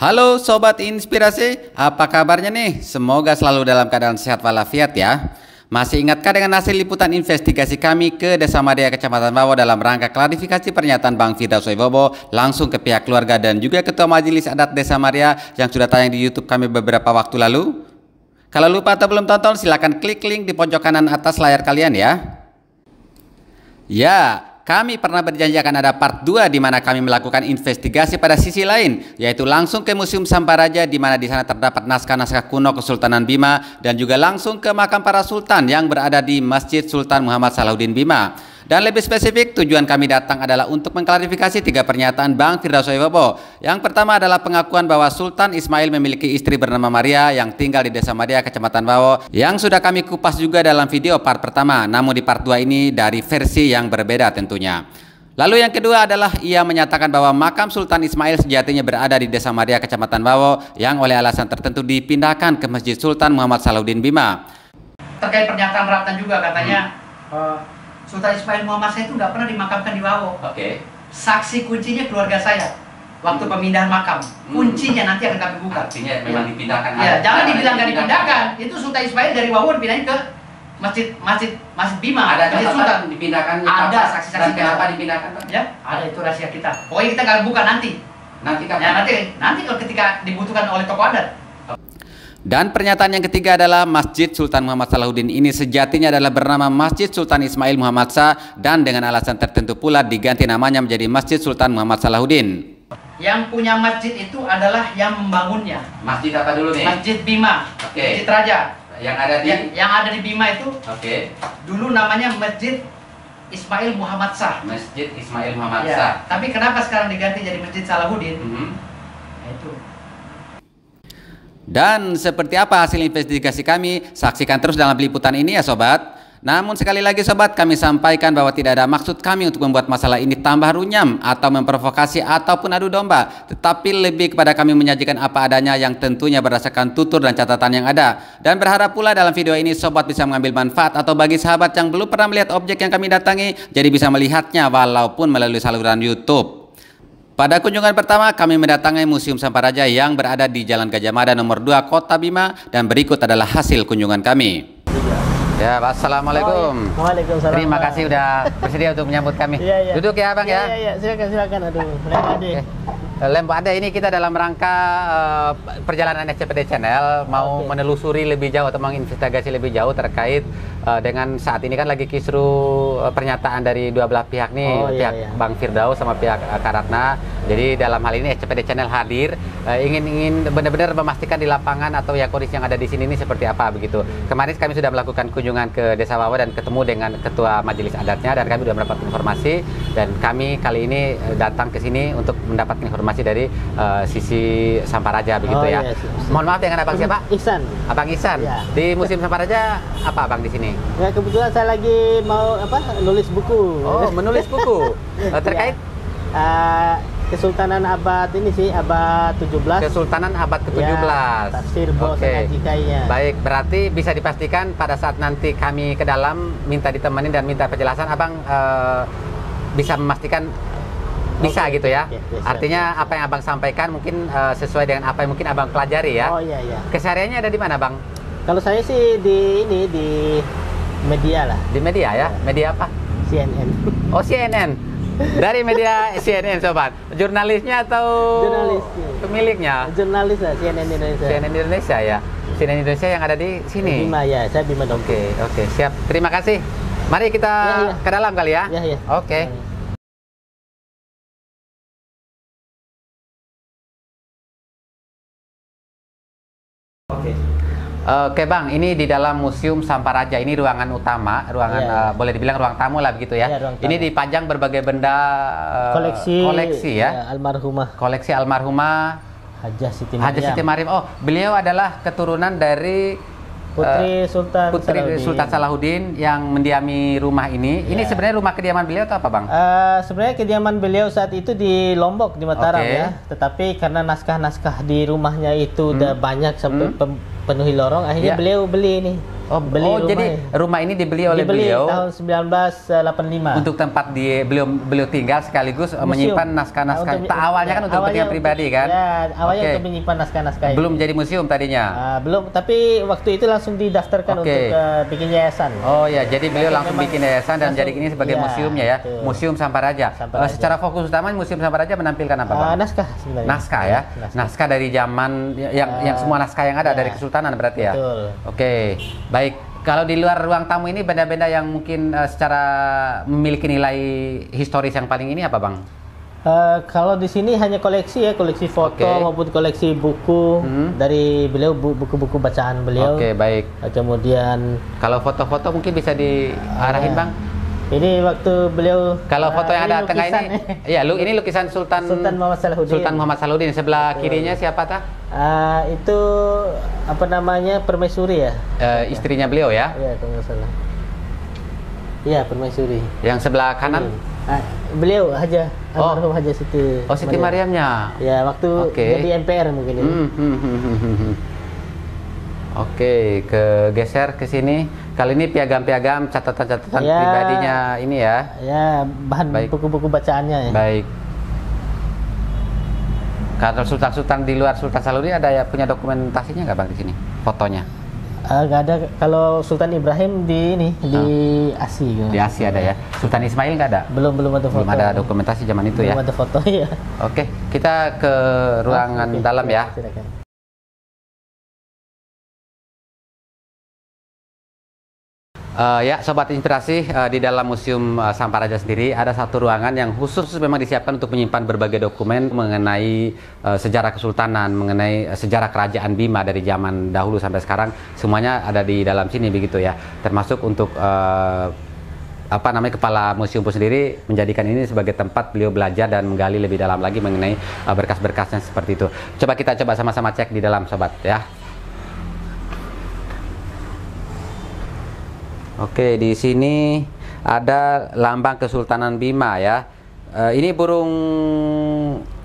Halo Sobat Inspirasi, apa kabarnya nih? Semoga selalu dalam keadaan sehat walafiat ya. Masih ingatkah dengan hasil liputan investigasi kami ke Desa Madia Kecamatan Bawo dalam rangka klarifikasi pernyataan Bang Firdaus Wibowo langsung ke pihak keluarga dan juga Ketua Majelis Adat Desa Madia yang sudah tayang di YouTube kami beberapa waktu lalu? Kalau lupa atau belum tonton, silahkan klik link di pojok kanan atas layar kalian ya. Ya, kami pernah berjanji akan ada part 2 di mana kami melakukan investigasi pada sisi lain, yaitu langsung ke Museum Samparaja di mana di sana terdapat naskah-naskah kuno Kesultanan Bima dan juga langsung ke makam para sultan yang berada di Masjid Sultan Muhammad Salahuddin Bima. Dan lebih spesifik, tujuan kami datang adalah untuk mengklarifikasi 3 pernyataan Bang Firdaus Wibowo. Yang pertama adalah pengakuan bahwa Sultan Ismail memiliki istri bernama Maria yang tinggal di Desa Madia, Kecamatan Bawo, yang sudah kami kupas juga dalam video part pertama. Namun di part 2 ini dari versi yang berbeda tentunya. Lalu yang kedua adalah ia menyatakan bahwa makam Sultan Ismail sejatinya berada di Desa Madia, Kecamatan Bawo, yang oleh alasan tertentu dipindahkan ke Masjid Sultan Muhammad Salahuddin Bima. Terkait pernyataan Ratna juga katanya Sultan Ismail Muhammad saya itu nggak pernah dimakamkan di Bawo. Oke. Saksi kuncinya keluarga saya waktu pemindahan makam. Kuncinya nanti akan kami buka. Artinya memang dipindahkan. Ya, jangan dibilang nggak dipindahkan. Itu Sultan Ismail dari Bawo dipindahin ke Masjid Bima. Ada Masjid Sultan. dipindahkan. Ada saksi-saksi. Kenapa dipindahkan, Pak? Ya, ada itu rahasia kita. Pokoknya kita akan buka nanti. Nanti kapan? Ya, nanti kalau ketika dibutuhkan oleh tokoh adat. Dan pernyataan yang ketiga adalah Masjid Sultan Muhammad Salahuddin ini sejatinya adalah bernama Masjid Sultan Ismail Muhammad Shah dan dengan alasan tertentu pula diganti namanya menjadi Masjid Sultan Muhammad Salahuddin. Yang punya masjid itu adalah yang membangunnya. Masjid apa dulu nih? Masjid Bima. Oke. Masjid Raja. Yang ada di yang ada di Bima itu. Oke. Dulu namanya Masjid Ismail Muhammad Shah. Masjid Ismail Muhammad Ya, Shah. tapi kenapa sekarang diganti jadi Masjid Salahuddin? Nah, itu. Dan seperti apa hasil investigasi kami, saksikan terus dalam liputan ini ya sobat. Namun sekali lagi sobat, kami sampaikan bahwa tidak ada maksud kami untuk membuat masalah ini tambah runyam atau memprovokasi ataupun adu domba, tetapi lebih kepada kami menyajikan apa adanya yang tentunya berdasarkan tutur dan catatan yang ada. Dan berharap pula dalam video ini sobat bisa mengambil manfaat atau bagi sahabat yang belum pernah melihat objek yang kami datangi, jadi bisa melihatnya walaupun melalui saluran YouTube. Pada kunjungan pertama kami mendatangi Museum Samparaja yang berada di Jalan Gajah Mada nomor 2 Kota Bima dan berikut adalah hasil kunjungan kami. Ya, Assalamualaikum. Waalaikumsalam. Terima kasih udah bersedia untuk menyambut kami. Iya. Duduk ya Bang ya. Iya, silakan. Aduh, Lempo Ade ini kita dalam rangka perjalanan SCPD Channel mau menelusuri lebih jauh atau menginvestigasi lebih jauh terkait dengan saat ini kan lagi kisru pernyataan dari dua belah pihak nih, pihak Bang Firdaus sama pihak Kak Ratna. Jadi dalam hal ini SCPD Channel hadir ingin benar-benar memastikan di lapangan atau ya kondisi yang ada di sini ini seperti apa begitu. Kemarin kami sudah melakukan kunjungan ke Desa Bawo dan ketemu dengan Ketua Majelis Adatnya dan kami sudah mendapat informasi dan kami kali ini datang ke sini untuk mendapatkan informasi dari sisi Samparaja begitu ya. Mohon maaf dengan Abang siapa? Ihsan. Abang Ihsan. Ya. Di Museum Samparaja apa Abang di sini? Ya kebetulan saya lagi mau nulis buku. Oh, menulis buku. Terkait Kesultanan abad ini sih, abad 17. Kesultanan abad ke-17. Ya, tafsir Bos Ajikainya. Baik, berarti bisa dipastikan pada saat nanti kami ke dalam minta ditemani dan minta penjelasan Abang bisa memastikan bisa gitu ya. Artinya apa yang Abang sampaikan mungkin sesuai dengan apa yang mungkin Abang pelajari ya. Oh iya. Kesehariannya ada di mana Bang? Kalau saya sih di media lah. Di media ya? Media apa? CNN. Oh CNN. Dari media CNN sobat. Jurnalisnya atau Jurnalis. Pemiliknya? Jurnalis lah, CNN Indonesia. CNN Indonesia ya. CNN Indonesia yang ada di sini. Bima ya, saya Bima dong. Oke, siap. Terima kasih. Mari kita ke dalam kali ya. Iya. Oke. Oke Bang, ini di dalam Museum Samparaja ini ruangan utama, boleh dibilang ruang tamu lah begitu ya. Ini dipajang berbagai benda koleksi ya. Almarhumah. Koleksi almarhumah Hajah Siti Mariam. Oh, beliau adalah keturunan dari Putri Sultan Salahuddin yang mendiami rumah ini. Ini sebenarnya rumah kediaman beliau atau apa Bang? Sebenarnya kediaman beliau saat itu di Lombok, di Mataram ya. Tetapi karena naskah-naskah di rumahnya itu udah banyak sampai penuhi lorong, akhirnya beliau beli ini. Jadi rumah ini dibeli oleh beliau tahun 1985 untuk tempat beliau tinggal sekaligus menyimpan naskah-naskah. Awalnya kan untuk kepentingan pribadi kan? Ya, awalnya untuk menyimpan naskah-naskah. Belum jadi museum tadinya. Belum, tapi waktu itu langsung didaftarkan untuk bikin yayasan. Oh ya, jadi beliau langsung bikin yayasan dan jadi ini sebagai museumnya ya. Betul. Museum Samparaja. Secara fokus utama Museum Samparaja menampilkan apa, Bang? Naskah sebenarnya. Naskah ya. Naskah dari zaman yang semua naskah yang ada dari Kesultanan berarti ya. Betul. Oke. Baik, kalau di luar ruang tamu ini benda-benda yang mungkin secara memiliki nilai historis yang paling ini apa, Bang? Kalau di sini hanya koleksi ya, koleksi foto maupun koleksi buku dari beliau, buku-buku bacaan beliau. Oke, baik. Kemudian kalau foto-foto mungkin bisa diarahin, Bang? Ini waktu beliau. Kalau foto yang ada tengah ini, ya, ini lukisan Sultan Muhammad Salahuddin. Sultan Muhammad Salahuddin. Sebelah kirinya siapa tah? Itu apa namanya, Permaisuri ya? Istrinya beliau ya? Iya, kalau nggak salah. Iya, Permaisuri. Yang sebelah kanan? Beliau almarhum Haja Siti. Oh, Siti Mariamnya. Ya, waktu jadi MPR mungkin ini. Oke, geser ke sini. Kali ini piagam-piagam, catatan-catatan pribadinya ini ya. Ya, bahan buku-buku bacaannya ya. Baik. Kalau sultan-sultan di luar Sultan Salahuddin ada ya punya dokumentasinya nggak, Bang, di sini? Fotonya? Nggak ada. Kalau Sultan Ibrahim di ASI. Di ASI ada ya. Sultan Ismail nggak ada? Belum ada foto. Belum ada dokumentasi zaman itu ya. Belum ada foto ya. Oke, kita ke ruangan dalam ya. Silakan. Ya, Sobat Inspirasi, di dalam Museum Samparaja sendiri ada satu ruangan yang khusus memang disiapkan untuk menyimpan berbagai dokumen mengenai sejarah kesultanan, mengenai sejarah kerajaan Bima dari zaman dahulu sampai sekarang. Semuanya ada di dalam sini begitu ya. Termasuk untuk kepala museum pun sendiri menjadikan ini sebagai tempat beliau belajar dan menggali lebih dalam lagi mengenai berkas-berkasnya seperti itu. Kita coba sama-sama cek di dalam, Sobat ya. Oke, di sini ada lambang Kesultanan Bima ya. Ini burung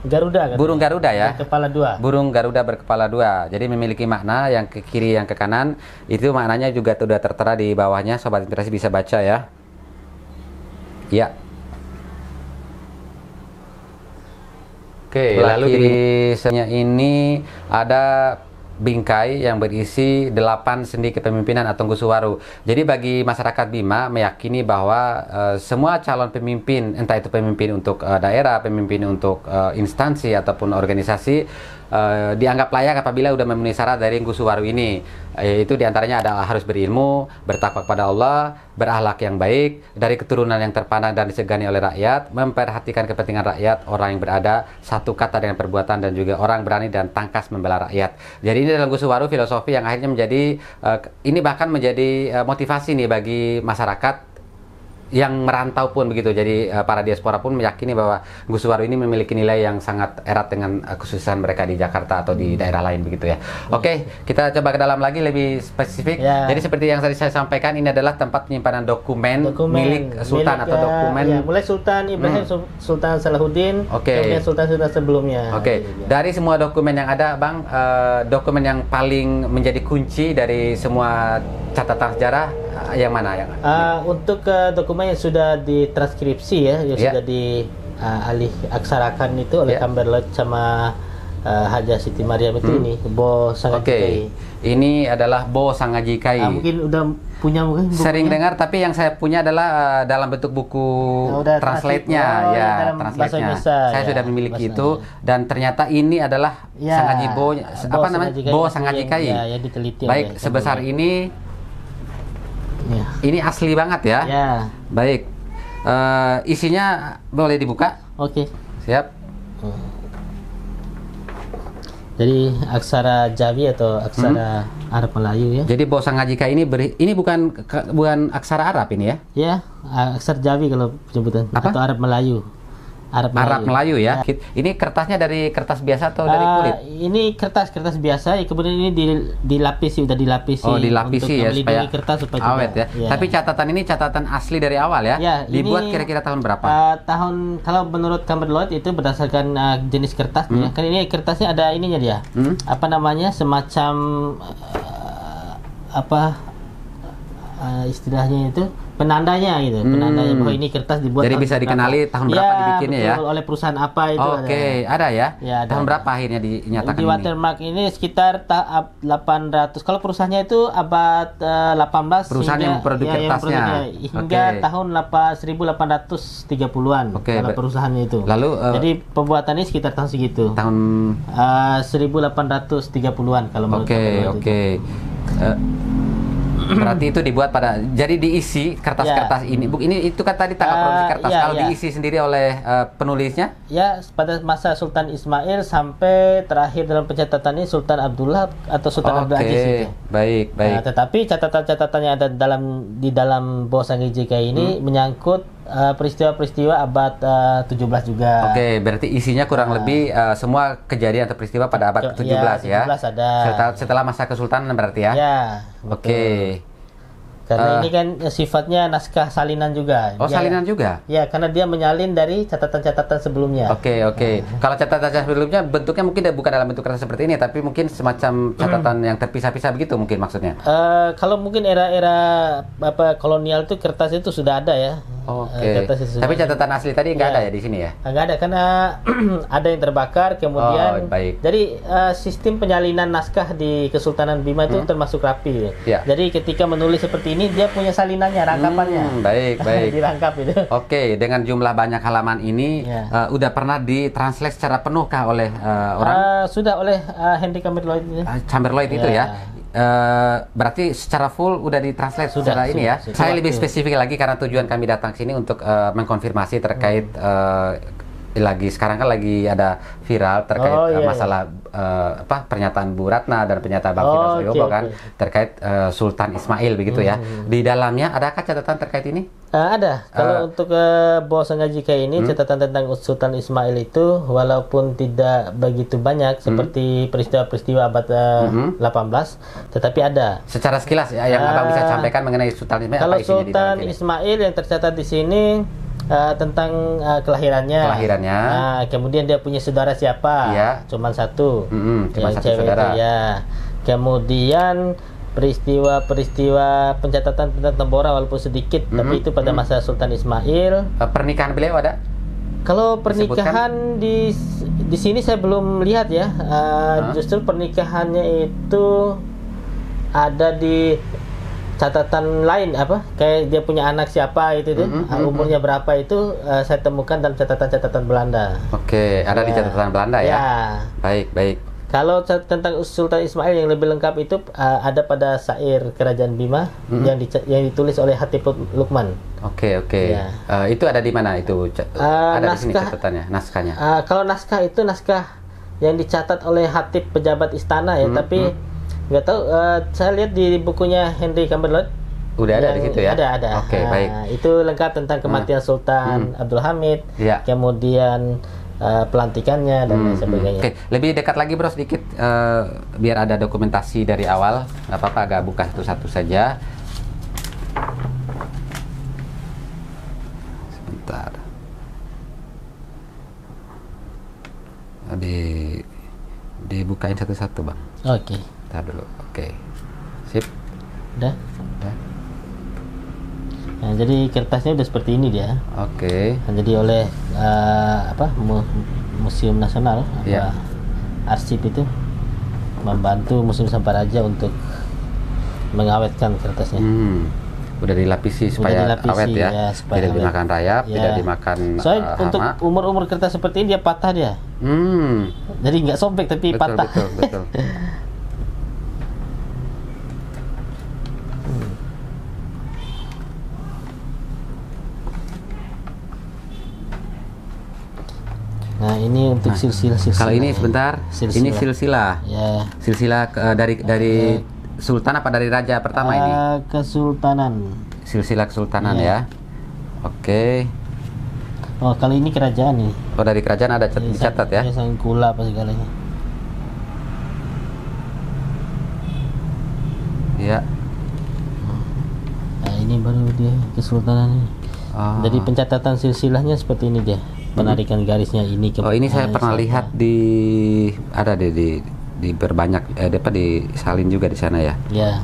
Garuda. Burung Garuda ya. Berkepala dua. Burung Garuda berkepala dua. Jadi memiliki makna yang ke kiri, yang ke kanan. Itu maknanya juga sudah tertera di bawahnya. Sobat Inspirasi bisa baca ya. Ya. Oke, lalu di sebelah ini ada bingkai yang berisi 8 sendi kepemimpinan atau Gusuwaru. Jadi bagi masyarakat Bima meyakini bahwa semua calon pemimpin, entah itu pemimpin untuk daerah, pemimpin untuk instansi ataupun organisasi, dianggap layak apabila sudah memenuhi syarat dari Gusuwaru ini. Itu diantaranya adalah harus berilmu, bertakwa kepada Allah, berakhlak yang baik, dari keturunan yang terpandang dan disegani oleh rakyat, memperhatikan kepentingan rakyat, orang yang berada, satu kata dengan perbuatan, dan juga orang berani dan tangkas membela rakyat. Jadi ini dalam Gusuwaru filosofi yang akhirnya menjadi ini bahkan menjadi motivasi nih bagi masyarakat yang merantau pun begitu. Jadi para diaspora pun meyakini bahwa Gusuwaru ini memiliki nilai yang sangat erat dengan kekhususan mereka di Jakarta atau di daerah lain begitu ya. Oke, kita coba ke dalam lagi lebih spesifik. Jadi seperti yang tadi saya sampaikan, ini adalah tempat penyimpanan dokumen milik Sultan atau dokumen mulai Sultan Ibrahim, Sultan Salahuddin, kemudian Sultan-sultan sebelumnya. Dari semua dokumen yang ada, Bang, dokumen yang paling menjadi kunci dari semua catatan sejarah yang mana yang? Untuk dokumen yang sudah ditranskripsi ya, yang sudah dialih aksarakan itu oleh Camberlot sama Haja Siti Mariam itu ini Bo Sangajikai. Ini adalah Bo Sangajikai. Mungkin udah punya bukunya? Sering dengar, tapi yang saya punya adalah dalam bentuk buku translate-nya translate-nya. Saya sudah memiliki itu dan ternyata ini adalah Sangajibo Bo Sangajikai. Ya, diteliti. Baik, sebesar ini. Ini asli banget ya. Baik. Isinya boleh dibuka? Oke. Siap. Jadi aksara Jawi atau aksara Arab Melayu ya. Jadi Bo Sangajikai ini bukan aksara Arab ini ya? Ya, aksara Jawi kalau penyebutan. Atau Arab Melayu. Arab Melayu ya. Ini kertasnya dari kertas biasa atau dari kulit? Ini kertas biasa, kemudian ini dilapisi, udah dilapisi. Oh, dilapisi ya supaya kertas supaya awet ya. Tapi catatan ini catatan asli dari awal ya. Dibuat kira-kira tahun berapa? Tahun kalau menurut Camberlot itu berdasarkan jenis kertasnya. Kan ini kertasnya ada ininya dia. Apa namanya? Semacam istilahnya itu penandanya gitu, penandanya bahwa ini kertas dibuat. Jadi bisa dikenali tahun berapa dibikinnya ya? Oleh perusahaan apa itu. Oke, ada ya? Ya, ada. Tahun berapa akhirnya dinyatakan di watermark ini sekitar 800. Kalau perusahaannya itu abad 18. Perusahaan yang produk kertasnya. Hingga tahun 1830-an. Kalau perusahaannya itu. Lalu jadi pembuatannya sekitar tahun segitu. Tahun 1830-an kalau menurut Oke. Berarti itu dibuat jadi diisi kertas-kertas ini. Ini itu kan tadi tanggal produksi kertas. Kalau diisi sendiri oleh penulisnya? Ya, pada masa Sultan Ismail sampai terakhir dalam pencatatannya Sultan Abdullah atau Sultan Abdul Aziz itu. Baik. Nah, tetapi catatan-catatan yang ada di dalam Bos JK ini menyangkut peristiwa-peristiwa abad 17 juga. Oke, berarti isinya kurang lebih semua kejadian atau peristiwa pada abad ke-17 ya. 17 ada. Setelah masa Kesultanan berarti ya. Ya. Oke. Karena ini kan sifatnya naskah salinan juga. Salinan juga? Ya, karena dia menyalin dari catatan-catatan sebelumnya. Oke. Kalau catatan sebelumnya bentuknya mungkin bukan dalam bentuk kertas seperti ini, tapi mungkin semacam catatan yang terpisah-pisah begitu mungkin maksudnya. Kalau mungkin era-era kolonial itu kertas itu sudah ada ya. Oke. Tapi catatan asli tadi nggak ada ya di sini ya? Nggak ada karena ada yang terbakar kemudian. Baik. Jadi sistem penyalinan naskah di Kesultanan Bima itu termasuk rapi. Ya. Jadi ketika menulis seperti ini dia punya salinannya, rangkapannya. Baik. Dirangkap itu. Oke, dengan jumlah banyak halaman ini udah pernah ditranslate secara penuh kah oleh orang? Sudah oleh Henry Chamberlain. Chamberlain itu ya. Berarti secara full udah ditranslate secara ini ya. Saya lebih spesifik lagi karena tujuan kami datang sini untuk mengkonfirmasi terkait sekarang kan lagi ada viral terkait masalah pernyataan Bu Ratna dan pernyataan Bang Firdaus Wibowo kan terkait Sultan Ismail begitu ya. Di dalamnya adakah catatan terkait ini? Ada. Kalau untuk Bos JK ini catatan tentang Sultan Ismail itu walaupun tidak begitu banyak seperti peristiwa-peristiwa abad 18, tetapi ada. Secara sekilas ya yang Abang bisa sampaikan mengenai Sultan Ismail. Kalau Sultan Ismail yang tercatat di sini tentang kelahirannya. Kemudian dia punya saudara siapa? Cuman satu. Cuma satu cewek saudara. Itu, ya. Kemudian peristiwa-peristiwa pencatatan tentang Tambora walaupun sedikit, tapi itu pada masa Sultan Ismail. Pernikahan beliau ada? Kalau pernikahan di sini saya belum lihat ya. Justru pernikahannya itu ada di catatan lain kayak dia punya anak siapa itu umurnya berapa itu saya temukan dalam catatan-catatan Belanda. Oke, ada di catatan Belanda ya. Baik. Kalau tentang Sultan Ismail yang lebih lengkap itu ada pada syair Kerajaan Bima yang ditulis oleh Hatip Lukman. Oke. Ya. Itu ada di mana itu? Ada di sini catatannya, naskahnya. Kalau naskah itu naskah yang dicatat oleh Hatip pejabat istana ya, tapi nggak tahu. Saya lihat di bukunya Henry Chamberlain. Udah ada di situ ya? Ada. Oke, baik. Itu lengkap tentang kematian Sultan Abdul Hamid, kemudian pelantikannya dan lain sebagainya. Oke, lebih dekat lagi bro sedikit biar ada dokumentasi dari awal. Nggak apa-apa, agak buka satu-satu saja. Sebentar. Dibukain satu-satu bang. Oke. Bentar dulu. Oke. Sip. Udah. Nah, jadi kertasnya udah seperti ini dia. Oke. Jadi oleh Museum Nasional, arsip itu membantu Museum Samparaja untuk mengawetkan kertasnya. Udah dilapisi supaya awet ya. Tidak dimakan rayap, tidak dimakan soalnya untuk umur-umur kertas seperti ini dia patah dia. Jadi nggak sobek tapi patah. Betul. Nah ini untuk silsilah. Kalau ini sebentar, ini silsilah. Ya. Silsilah dari sultan apa dari raja pertama ini? Kesultanan. Silsilah kesultanan ya. Oke. Oh kali ini kerajaan nih. Oh dari kerajaan ada dicatat ya? Sangkula apa segalanya. Ya. Nah ini baru dia kesultanan. Jadi pencatatan silsilahnya seperti ini dia. Penarikan garisnya ini ke. Oh ini saya pernah lihat ada di berbanyak di salin juga di sana ya. Ya.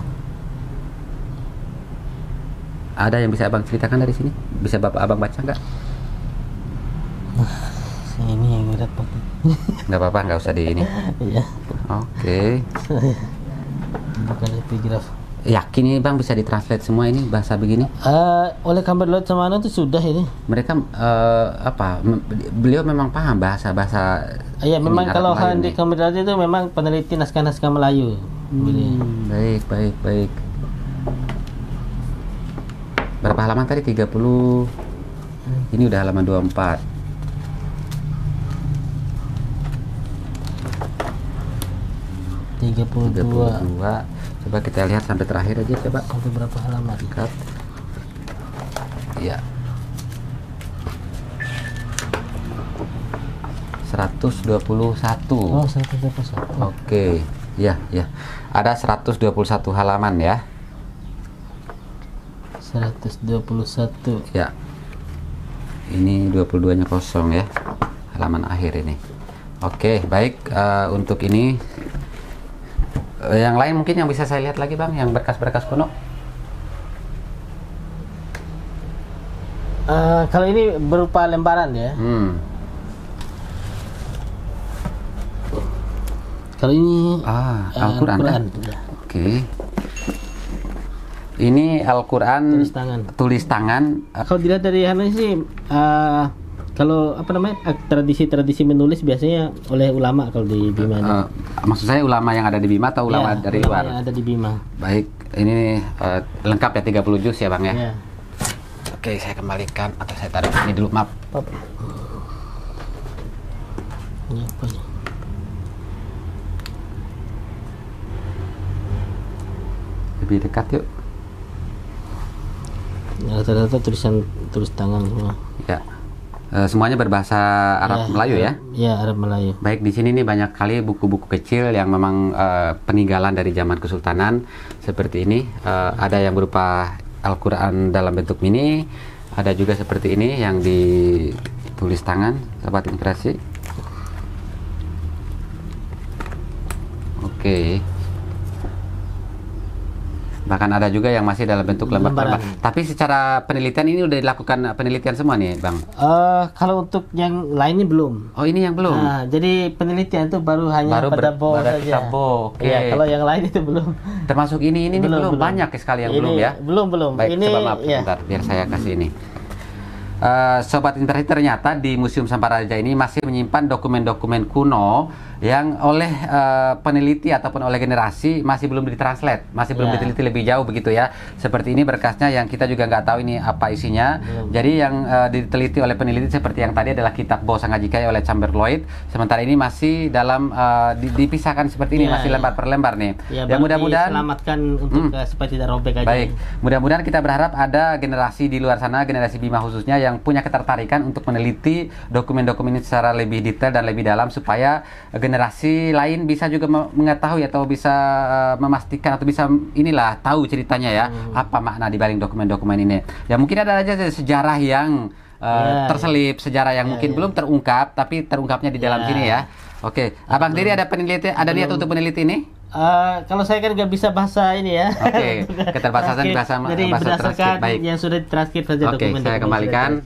Ada yang bisa abang ceritakan dari sini? Bisa bapak abang baca nggak? Ini yang berat Pak. Nggak apa-apa, nggak usah di ini. Iya. Oke. Bukan epigraf. Yakin nih bang bisa ditranslate semua ini bahasa begini? Oleh Kamber Laut Semana itu sudah ini. Mereka beliau memang paham bahasa Iya, memang Arab kalau Melayu di nih. Kamber Laut itu memang peneliti naskah-naskah Melayu. Baik. Berapa halaman tadi? 30. Ini udah halaman 24. Tiga puluh dua. Coba kita lihat sampai terakhir aja coba. Sampai berapa halaman? Cut. Iya. 121. Oh, 121. Oke. Ya. Ada 121 halaman ya. 121. Ya. Ini 22-nya kosong ya. Halaman akhir ini. Oke, baik. Untuk ini yang lain mungkin yang bisa saya lihat lagi bang, yang berkas-berkas kuno. Kalau ini berupa lembaran ya. Kalau ini Al-Quran kan? ya. Oke. Ini Al-Quran tulis tangan. Kalau dilihat dari hal ini sih, kalau apa namanya tradisi menulis biasanya oleh ulama kalau di Bima. Maksud saya ulama yang ada di Bima atau ulama dari ulama luar? yang ada di Bima. Baik, ini lengkap ya 30 juz ya bang ya? Ya. Oke, saya kembalikan atau saya taruh ini dulu, maaf. Ini apa ya? Lebih dekat yuk. Rata-rata tulis tangan semua. Ya. Semuanya berbahasa Arab Melayu ya? Iya, Arab Melayu. Baik, di sini nih banyak kali buku-buku kecil yang memang peninggalan dari zaman Kesultanan seperti ini. Ada yang berupa Al-Quran dalam bentuk mini, ada juga seperti ini yang ditulis tangan, Sobat Inspirasi. Oke. Bahkan ada juga yang masih dalam bentuk lembar-lembar. Tapi secara penelitian ini udah dilakukan penelitian semua nih, Bang? Kalau untuk yang lainnya belum. Oh, ini yang belum? Nah, jadi penelitian itu baru hanya pada Bo saja. Oke. Ya, kalau yang lain itu belum. Termasuk ini belum. Banyak sekali yang ini, belum ya? Belum. Baik, ini, coba maaf, bentar, biar saya kasih ini. Sobat Inspirasi, ternyata di Museum Samparaja ini masih menyimpan dokumen-dokumen kuno yang oleh peneliti ataupun oleh generasi masih belum ditranslate, masih belum diteliti lebih jauh begitu ya. Seperti ini berkasnya yang kita juga nggak tahu ini apa isinya. Jadi yang diteliti oleh peneliti seperti yang tadi adalah kitab Bo Sangajikai oleh Chamberlain. Sementara ini masih dalam dipisahkan seperti ini, masih lembar per lembar nih. Ya, mudah-mudahan selamatkan untuk supaya tidak robek aja. Baik, mudah-mudahan kita berharap ada generasi di luar sana, generasi Bima khususnya yang punya ketertarikan untuk meneliti dokumen-dokumen ini secara lebih detail dan lebih dalam supaya generasi lain bisa juga mengetahui atau bisa memastikan atau bisa tahu ceritanya ya, apa makna di balik dokumen-dokumen ini. Ya mungkin ada aja sejarah yang terselip, sejarah yang mungkin belum terungkap tapi terungkapnya di dalam sini ya. Oke, Abang Diri ada peneliti, ada niat untuk meneliti ini? Kalau saya kan nggak bisa bahasa ini ya. Oke, keterbatasan bahasa berdasarkan baik. yang sudah ditranskript saja dokumen. Oke, saya kembalikan.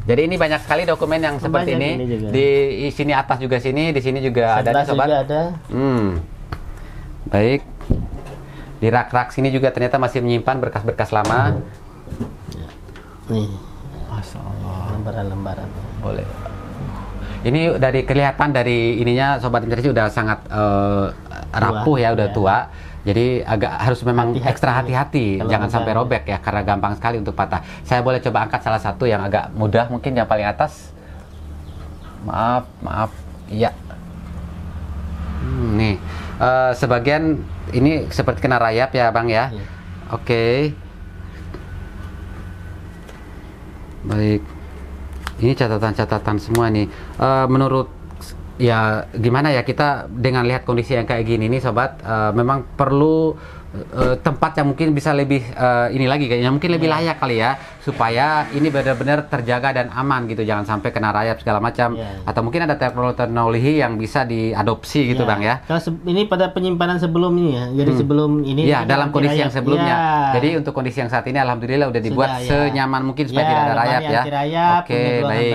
Jadi ini banyak sekali dokumen yang seperti ini. Di sini atas juga sini, di sini juga ada sobat. Juga ada. Baik. Di rak-rak sini juga ternyata masih menyimpan berkas-berkas lama. Nih. Masya Allah. Lembaran-lembaran. Boleh. Ini dari kelihatan dari ininya Sobat Inspirasi udah sangat rapuh ya, udah tua. Jadi agak harus memang ekstra hati-hati, jangan sampai robek ya, karena gampang sekali untuk patah. Saya boleh coba angkat salah satu yang agak mudah, mungkin yang paling atas. Maaf, iya. Nih, sebagian ini seperti kena rayap ya, Bang ya. Oke. Baik. Ini catatan-catatan semua nih. Menurut ya gimana ya, kita dengan lihat kondisi yang kayak gini nih sobat, memang perlu tempat yang mungkin bisa lebih ini lagi kayaknya mungkin lebih layak kali ya, supaya ini benar-benar terjaga dan aman gitu, jangan sampai kena rayap segala macam, atau mungkin ada teknologi yang bisa diadopsi gitu Bang ya. Kalau ini pada penyimpanan sebelum ini ya, jadi sebelum ini ya dalam kondisi yang sebelumnya. Jadi untuk kondisi yang saat ini alhamdulillah udah dibuat senyaman mungkin supaya tidak ada rayap ya. Oke, baik.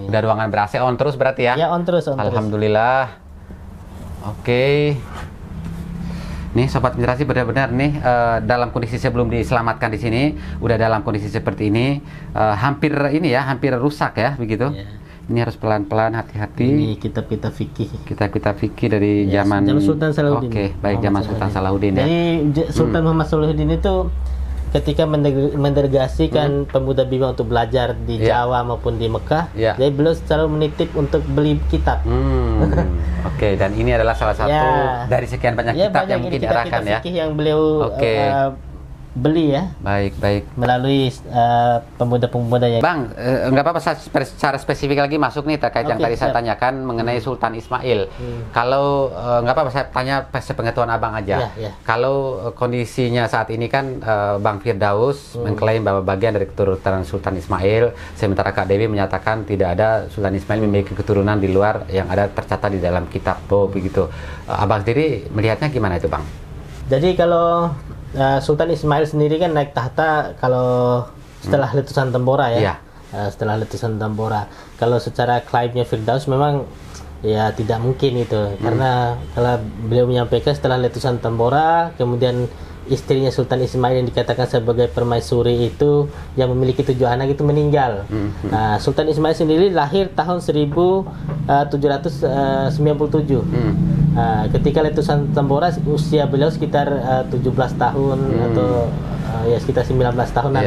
Udah ruangan ber-AC on terus berarti ya? Ya, on terus. Alhamdulillah. Oke. Nih sobat inspirasi, benar-benar nih dalam kondisi sebelum diselamatkan di sini udah dalam kondisi seperti ini, hampir rusak ya begitu. Ini harus pelan-pelan, hati-hati. Ini kitab-kitab fikih. Kitab-kitab fikih dari zaman Sultan Salahuddin. Oke, baik, zaman Sultan Salahuddin ya. Jadi Sultan Muhammad Salahuddin itu ketika mendelegasikan pemuda Bima untuk belajar di Jawa maupun di Mekah, jadi beliau selalu menitip untuk beli kitab. Oke, dan ini adalah salah satu dari sekian banyak kitab yang mungkin diarahkan ya. Fikih yang beliau beli ya. Baik. Melalui pemuda-pemuda yang. Bang, nggak apa-apa secara spesifik lagi masuk nih terkait yang tadi saya tanyakan mengenai Sultan Ismail. Kalau nggak apa-apa saya tanya sepengetahuan Abang aja. Kalau kondisinya saat ini kan Bang Firdaus mengklaim bahwa bagian dari keturunan Sultan Ismail, sementara Kak Dewi menyatakan tidak ada Sultan Ismail memiliki keturunan di luar yang ada tercatat di dalam kitab begitu. Abang sendiri melihatnya gimana itu Bang? Jadi kalau Sultan Ismail sendiri kan naik tahta kalau setelah letusan Tambora ya. Setelah letusan Tambora. Kalau secara klaimnya Firdaus memang ya tidak mungkin itu, karena kalau beliau menyampaikan setelah letusan Tambora, kemudian istrinya Sultan Ismail yang dikatakan sebagai permaisuri itu yang memiliki 7 anak itu meninggal. Nah, Sultan Ismail sendiri lahir tahun 1797. Ketika letusan Tambora usia beliau sekitar 17 tahun atau ya sekitar 19 tahunan.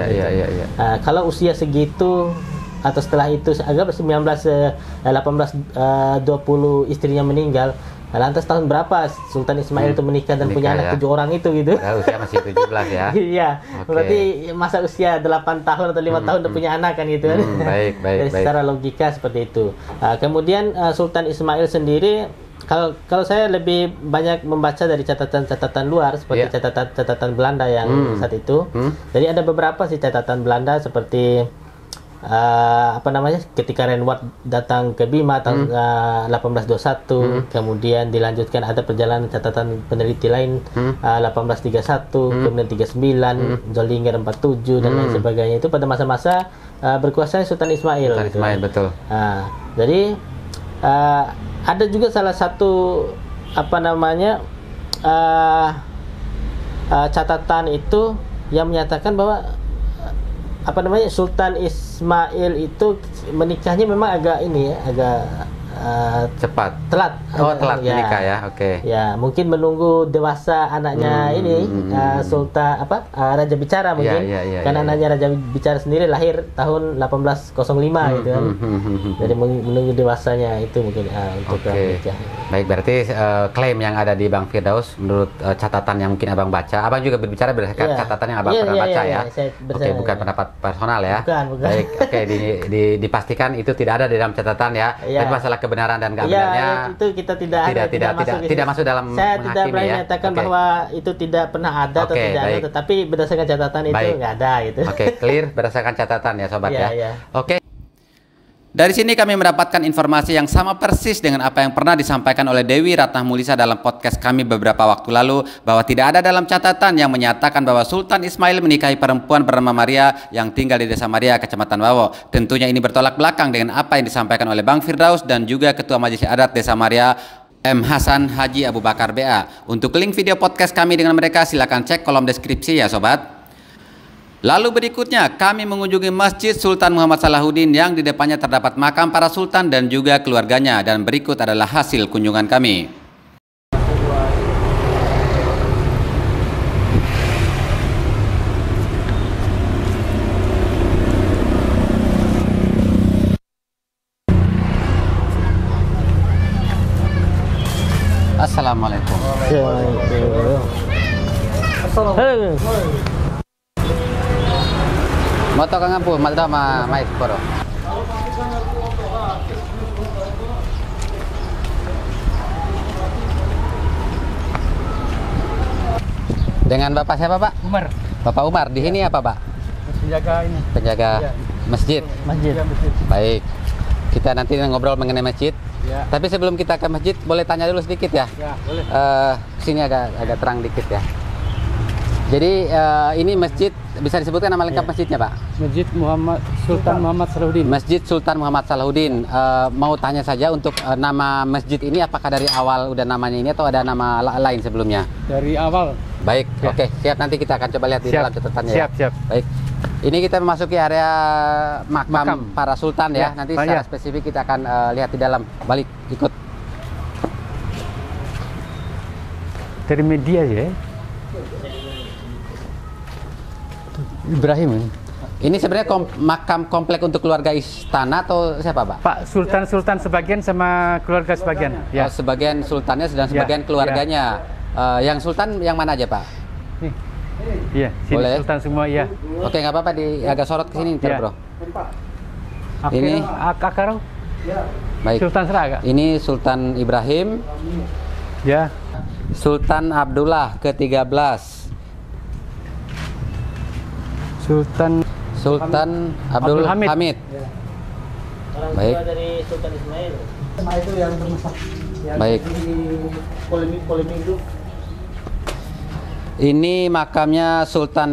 Kalau usia segitu atau setelah itu agak 1820 istrinya meninggal, lantas tahun berapa Sultan Ismail itu menikah dan punya anak 7 orang itu gitu? Usia masih 17 ya. Iya. Berarti masa usia 8 tahun atau 5 tahun udah punya anak kan gitu kan. Baik. Dari secara logika seperti itu. Kemudian Sultan Ismail sendiri, kalau saya lebih banyak membaca dari catatan-catatan luar seperti catatan Belanda yang saat itu. Jadi ada beberapa sih catatan Belanda seperti ketika Renward datang ke Bima tahun 1821, kemudian dilanjutkan ada perjalanan catatan peneliti lain 1831, kemudian 39, Zollinger 47 dan lain sebagainya. Itu pada masa-masa berkuasa Sultan Ismail. Betul. Jadi ada juga salah satu catatan itu yang menyatakan bahwa Sultan Ismail itu menikahnya memang agak cepat, telat menikah ya. Ya, mungkin menunggu dewasa anaknya Sultan Raja Bicara mungkin, karena anaknya Raja Bicara sendiri lahir tahun 1805 gitu kan. Jadi menunggu dewasanya itu mungkin untuk menikah. Baik, berarti klaim yang ada di Bang Firdaus menurut catatan yang mungkin Abang baca, Abang juga berbicara berdasarkan catatan yang Abang pernah baca ya. Bukan pendapat personal ya. Bukan. Baik, dipastikan itu tidak ada di dalam catatan ya. Tapi masalah kebenaran dan nggak benarnya itu kita tidak masuk dalam saya menghakimi, tidak berani menyatakan bahwa itu tidak pernah ada atau tidak ada, tetapi berdasarkan catatan itu nggak ada gitu. Clear berdasarkan catatan ya sobat ya. Dari sini kami mendapatkan informasi yang sama persis dengan apa yang pernah disampaikan oleh Dewi Ratnamulisa dalam podcast kami beberapa waktu lalu, bahwa tidak ada dalam catatan yang menyatakan bahwa Sultan Ismail menikahi perempuan bernama Maria yang tinggal di Desa Maria, Kecamatan Wawo. Tentunya ini bertolak belakang dengan apa yang disampaikan oleh Bang Firdaus dan juga Ketua Majelis Adat Desa Maria, M. Hasan Haji Abu Bakar BA. Untuk link video podcast kami dengan mereka silakan cek kolom deskripsi ya sobat. Lalu berikutnya kami mengunjungi Masjid Sultan Muhammad Salahuddin yang di depannya terdapat makam para sultan dan juga keluarganya, dan berikut adalah hasil kunjungan kami. Assalamualaikum. Moto kang ampu, malda mais poro. Dengan Bapak siapa, Pak? Umar. Bapak Umar. Di sini apa, Pak? Penjaga ini. Penjaga Iya. masjid. Masjid. Baik. Kita nanti ngobrol mengenai masjid. Ya. Tapi sebelum kita ke masjid, boleh tanya dulu sedikit ya? Ya, boleh. Sini agak terang dikit ya. Jadi ini masjid, bisa disebutkan nama lengkap masjidnya, Pak? Masjid Sultan Muhammad Salahuddin. Masjid Sultan Muhammad Salahuddin. Mau tanya saja untuk nama masjid ini, apakah dari awal udah namanya ini atau ada nama lain sebelumnya? Dari awal. Baik, Ya. oke, siap, nanti kita akan coba lihat di dalam catatannya. Siap, ya. siap. Baik. Ini kita memasuki area makam Makam. para sultan ya. Ya, Nanti Pak, secara ya. spesifik kita akan lihat di dalam. Balik, ikut. Dari media ya. Ibrahim. Ini sebenarnya makam komplek untuk keluarga istana atau siapa, Pak? Pak Sultan sebagian sama keluarga sebagian. Oh, sebagian sultannya sedang sebagian Ya, keluarganya. Yang sultan yang mana aja, Pak? Nih. Iya, sini Boleh. Sultan semua ya. Oke, nggak apa-apa, agak sorot ke sini ntar, Ya. Bro. Ini Ini. Akarau. Baik. Sultan Seraga. Ini Sultan Ibrahim, Ya. Sultan Abdullah ke-13, Sultan Abdul Abdul Hamid. Hamid. Orang Baik. tua dari Sultan Ismail. Itu yang bermasalah. Baik. Polemik itu. Ini makamnya Sultan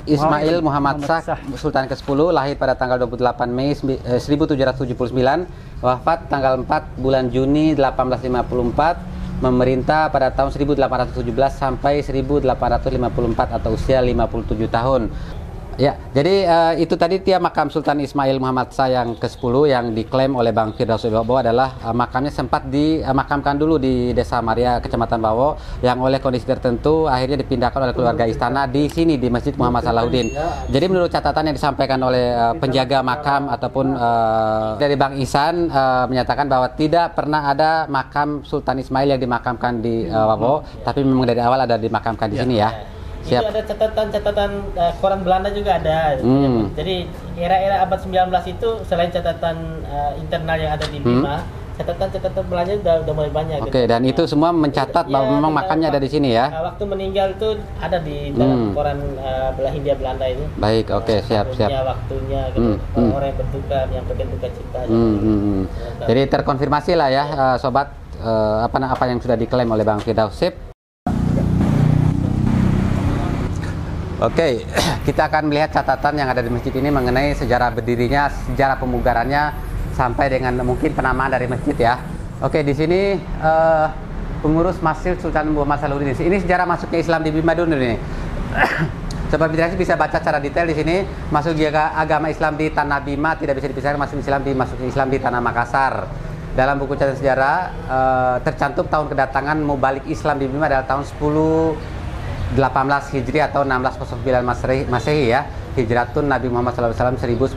Ismail Muhammad Shah, Sultan ke-10, lahir pada tanggal 28 Mei 1779, wafat tanggal 4 bulan Juni 1854, memerintah pada tahun 1817 sampai 1854 atau usia 57 tahun. Ya, jadi itu tadi dia makam Sultan Ismail Muhammad Shah yang ke-10 yang diklaim oleh Bang Firdaus Wibowo adalah makamnya sempat dimakamkan dulu di Desa Maria, Kecamatan Bawo, yang oleh kondisi tertentu akhirnya dipindahkan oleh keluarga istana di sini di Masjid Muhammad Salahuddin. Jadi menurut catatan yang disampaikan oleh penjaga makam ataupun dari Bang Ihsan menyatakan bahwa tidak pernah ada makam Sultan Ismail yang dimakamkan di Bawo, tapi memang dari awal ada dimakamkan di sini ya. Itu Siap. ada catatan koran Belanda juga ada. Jadi era-era abad 19 itu selain catatan internal yang ada di Bima, catatan-catatan Belanda udah mulai banyak. Oke, dan itu semua mencatat bahwa memang makamnya ada di sini ya. Waktu meninggal itu ada di dalam koran Hindia Belanda itu. Baik, oke, siap. Waktunya gitu. Orang-orang yang berduka, yang berduka cita. Jadi terkonfirmasi lah ya, sobat, apa yang sudah diklaim oleh Bang Firdaus. Sip. Oke, kita akan melihat catatan yang ada di masjid ini mengenai sejarah berdirinya, sejarah pemugarannya, sampai dengan mungkin penamaan dari masjid ya. Oke, di sini pengurus Masjid Sultan Muhammad Salahuddin. Ini sejarah masuknya Islam di Bima dulu nih. Sobat Mitrasi bisa baca secara detail di sini. Masuk agama Islam di Tanah Bima tidak bisa dipisahkan masuk Islam di Tanah Makassar. Dalam buku catatan sejarah tercantum tahun kedatangan Mubalik Islam di Bima adalah tahun 18 Hijri atau 1609 Masehi ya. Hijratun Nabi Muhammad SAW 1018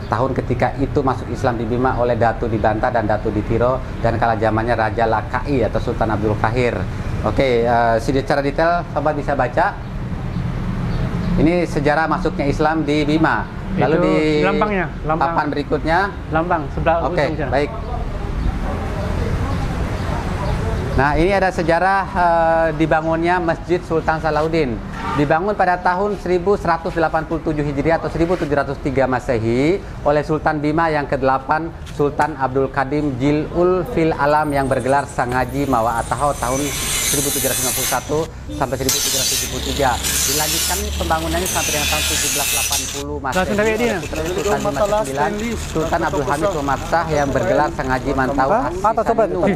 tahun ketika itu masuk Islam di Bima oleh Datu di Banta dan Datu di Tiro dan kala zamannya Raja Lakai atau Sultan Abdul Qahir. Oke, secara detail sobat bisa baca. Ini sejarah masuknya Islam di Bima. Lalu Itu di lambangnya, papan berikutnya. Lambang sebelah Oke, ujung sana. baik. Nah, ini ada sejarah dibangunnya Masjid Sultan Salahuddin. Dibangun pada tahun 1187 Hijriah atau 1703 Masehi oleh Sultan Bima yang ke-8 Sultan Abdul Qadim Jil'ul Fil Alam yang bergelar Sangaji Mawa Ataho tahun 1791 sampai 1773. Dilanjutkan pembangunannya sampai dengan tahun 1780 Masehi oleh putra Sultan Bima ke-9 Sultan Abdul Hamid Muhammad Shah yang bergelar Sangaji Mantau As-Sisanu.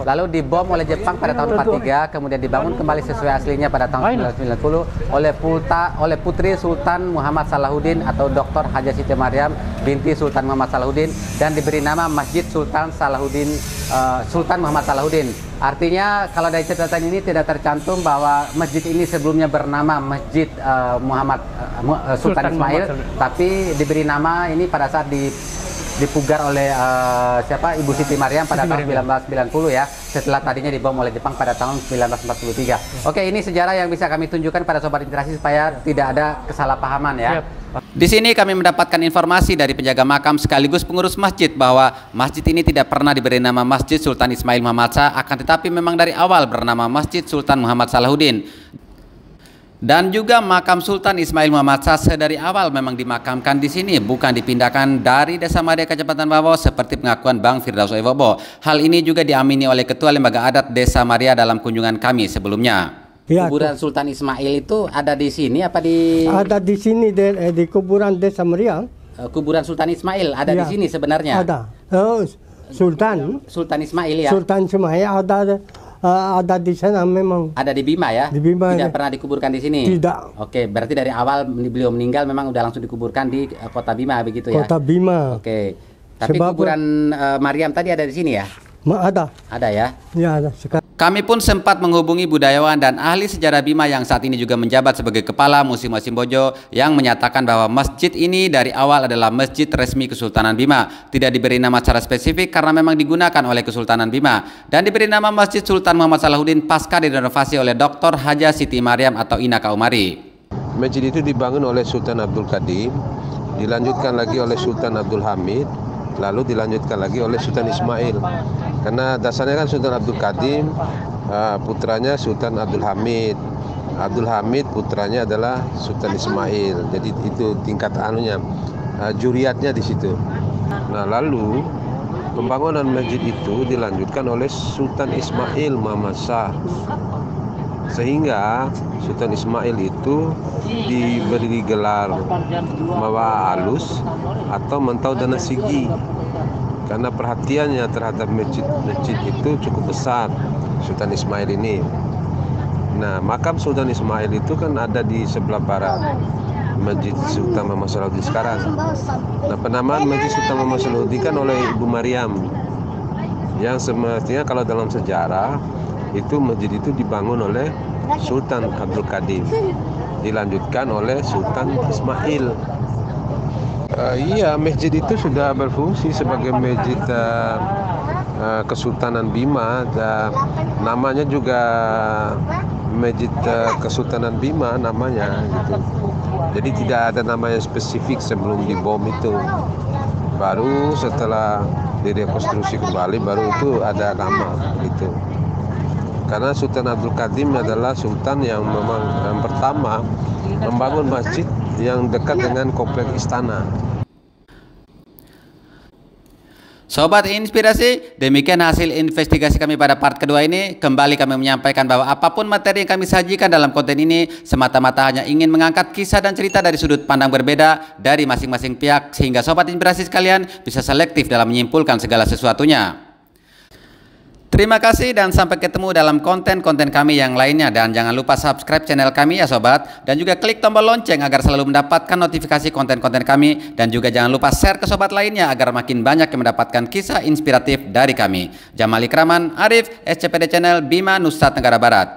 Lalu dibom oleh Jepang pada tahun 43, kemudian dibangun kembali sesuai aslinya pada tahun 1990 oleh putri Sultan Muhammad Salahuddin atau Dr. Haja Siti Maryam binti Sultan Muhammad Salahuddin dan diberi nama Masjid Sultan Salahuddin Sultan Muhammad Salahuddin. Artinya kalau dari catatan ini tidak tercantum bahwa masjid ini sebelumnya bernama Masjid Sultan Ismail, tapi diberi nama ini pada saat dipugar oleh Ibu Siti Maryam pada tahun 1990 ya, setelah tadinya dibom oleh Jepang pada tahun 1943. Oke, ini sejarah yang bisa kami tunjukkan pada sobat Interaksi supaya tidak ada kesalahpahaman ya. Di sini kami mendapatkan informasi dari penjaga makam sekaligus pengurus masjid bahwa masjid ini tidak pernah diberi nama Masjid Sultan Ismail Muhammad Shah, akan tetapi memang dari awal bernama Masjid Sultan Muhammad Salahuddin. Dan juga makam Sultan Ismail Muhammad Shah dari awal memang dimakamkan di sini, bukan dipindahkan dari Desa Madia Kecamatan Bawo seperti pengakuan Bang Firdaus Wibowo. Hal ini juga diamini oleh Ketua Lembaga Adat Desa Madia dalam kunjungan kami sebelumnya. Ya, kuburan Sultan Ismail itu ada di sini apa di? Ada di sini di kuburan Desa Madia. Kuburan Sultan Ismail ada di sini sebenarnya. Ada. Sultan Ismail ya. Sultan Ismail ada di sana memang. Ada di Bima ya? Di Bima. Tidak pernah dikuburkan di sini? Tidak. Oke, berarti dari awal beliau meninggal memang udah langsung dikuburkan di kota Bima begitu ya? Kota Bima. Oke. Tapi kuburan Maryam tadi ada di sini ya? Ada. Ada ya? Ya, ada. Kami pun sempat menghubungi budayawan dan ahli sejarah Bima yang saat ini juga menjabat sebagai Kepala Museum Simbojo yang menyatakan bahwa masjid ini dari awal adalah masjid resmi Kesultanan Bima. Tidak diberi nama secara spesifik karena memang digunakan oleh Kesultanan Bima. Dan diberi nama Masjid Sultan Muhammad Salahuddin pasca direnovasi oleh Dr. Haja Siti Maryam atau Inaka Umari. Masjid itu dibangun oleh Sultan Abdul Qadim, dilanjutkan lagi oleh Sultan Abdul Hamid, lalu dilanjutkan lagi oleh Sultan Ismail. Karena dasarnya kan Sultan Abdul Qadim, putranya Sultan Abdul Hamid. Abdul Hamid putranya adalah Sultan Ismail. Jadi itu tingkat juriatnya di situ. Nah, lalu pembangunan masjid itu dilanjutkan oleh Sultan Ismail Muhammad Shah. Sehingga Sultan Ismail itu diberi gelar Mawa Alus atau Mantau Dana Sigi, karena perhatiannya terhadap masjid itu cukup besar Sultan Ismail ini. Nah, makam Sultan Ismail itu kan ada di sebelah barat Masjid Sultan Muhammad Salahuddin sekarang. Nah, penamaan Masjid Sultan Muhammad Salahuddin kan oleh Ibu Maryam, yang semestinya kalau dalam sejarah itu masjid itu dibangun oleh Sultan Abdul Qadim, dilanjutkan oleh Sultan Ismail. Iya, masjid itu sudah berfungsi sebagai masjid Kesultanan Bima. Namanya juga Masjid Kesultanan Bima namanya gitu. Jadi tidak ada nama yang spesifik sebelum dibom itu. Baru setelah direkonstruksi kembali baru itu ada nama gitu. Karena Sultan Abdul Qadim adalah sultan yang memang yang pertama membangun masjid yang dekat dengan kompleks istana. Sobat Inspirasi, demikian hasil investigasi kami pada part kedua ini. Kembali kami menyampaikan bahwa apapun materi yang kami sajikan dalam konten ini semata-mata hanya ingin mengangkat kisah dan cerita dari sudut pandang berbeda dari masing-masing pihak, sehingga Sobat Inspirasi sekalian bisa selektif dalam menyimpulkan segala sesuatunya. Terima kasih dan sampai ketemu dalam konten-konten kami yang lainnya. Dan jangan lupa subscribe channel kami ya sobat. Dan juga klik tombol lonceng agar selalu mendapatkan notifikasi konten-konten kami. Dan juga jangan lupa share ke sobat lainnya agar makin banyak yang mendapatkan kisah inspiratif dari kami. Jamal Ikraman, Arif, SCPD Channel, Bima, Nusa Tenggara Barat.